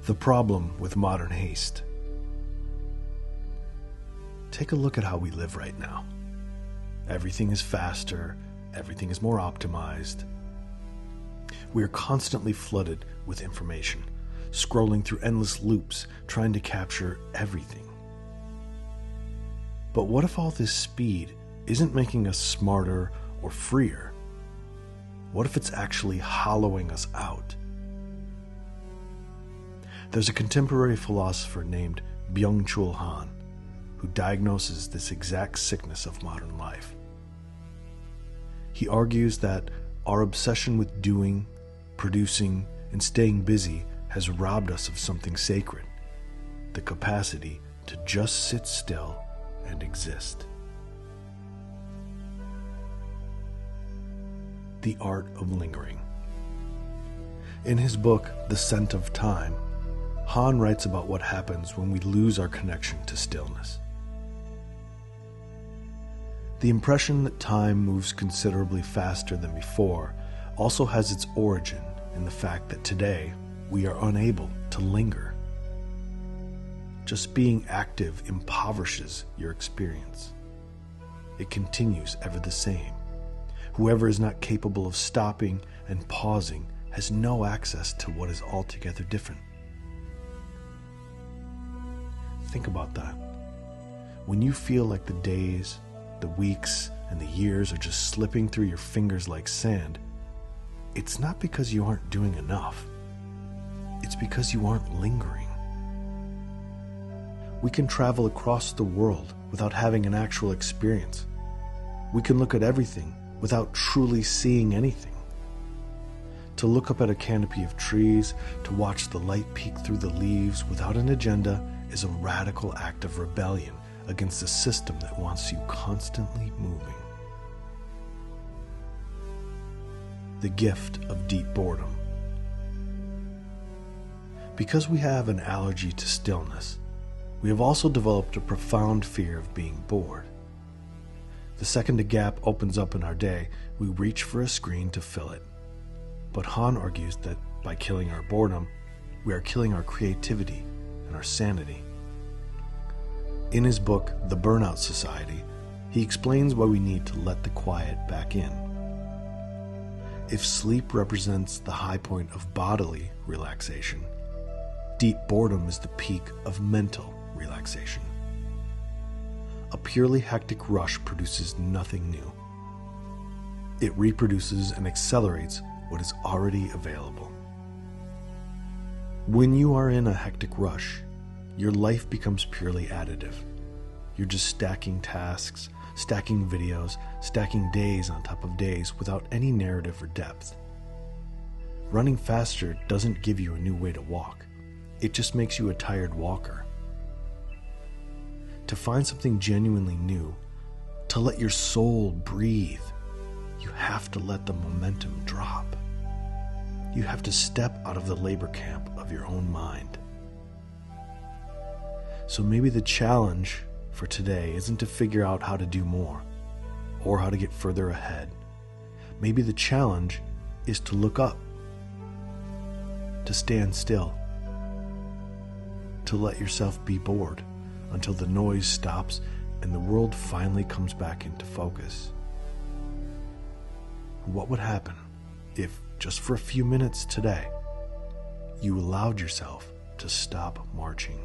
The problem with modern haste. Take a look at how we live right now. Everything is faster, everything is more optimized. We are constantly flooded with information, scrolling through endless loops, trying to capture everything. But what if all this speed isn't making us smarter or freer? What if it's actually hollowing us out? There's a contemporary philosopher named Byung-Chul Han who diagnoses this exact sickness of modern life. He argues that our obsession with doing, producing, and staying busy has robbed us of something sacred, the capacity to just sit still and exist. The art of lingering. In his book, The Scent of Time, Han writes about what happens when we lose our connection to stillness. The impression that time moves considerably faster than before also has its origin in the fact that today we are unable to linger. Just being active impoverishes your experience. It continues ever the same. Whoever is not capable of stopping and pausing has no access to what is altogether different. Think about that. When you feel like the days, the weeks, and the years are just slipping through your fingers like sand, it's not because you aren't doing enough. It's because you aren't lingering. We can travel across the world without having an actual experience. We can look at everything without truly seeing anything. To look up at a canopy of trees, to watch the light peek through the leaves without an agenda is a radical act of rebellion against a system that wants you constantly moving. The gift of deep boredom. Because we have an allergy to stillness, we have also developed a profound fear of being bored. The second a gap opens up in our day, we reach for a screen to fill it. But Han argues that by killing our boredom, we are killing our creativity and our sanity. In his book, The Burnout Society, he explains why we need to let the quiet back in. If sleep represents the high point of bodily relaxation, deep boredom is the peak of mental relaxation. A purely hectic rush produces nothing new. It reproduces and accelerates what is already available. When you are in a hectic rush, your life becomes purely additive. You're just stacking tasks, stacking videos, stacking days on top of days without any narrative or depth. Running faster doesn't give you a new way to walk. It just makes you a tired walker. To find something genuinely new, to let your soul breathe, you have to let the momentum drop. You have to step out of the labor camp of your own mind. So maybe the challenge for today isn't to figure out how to do more or how to get further ahead. Maybe the challenge is to look up, to stand still, to let yourself be bored until the noise stops and the world finally comes back into focus. What would happen if, just for a few minutes today, you allowed yourself to stop marching?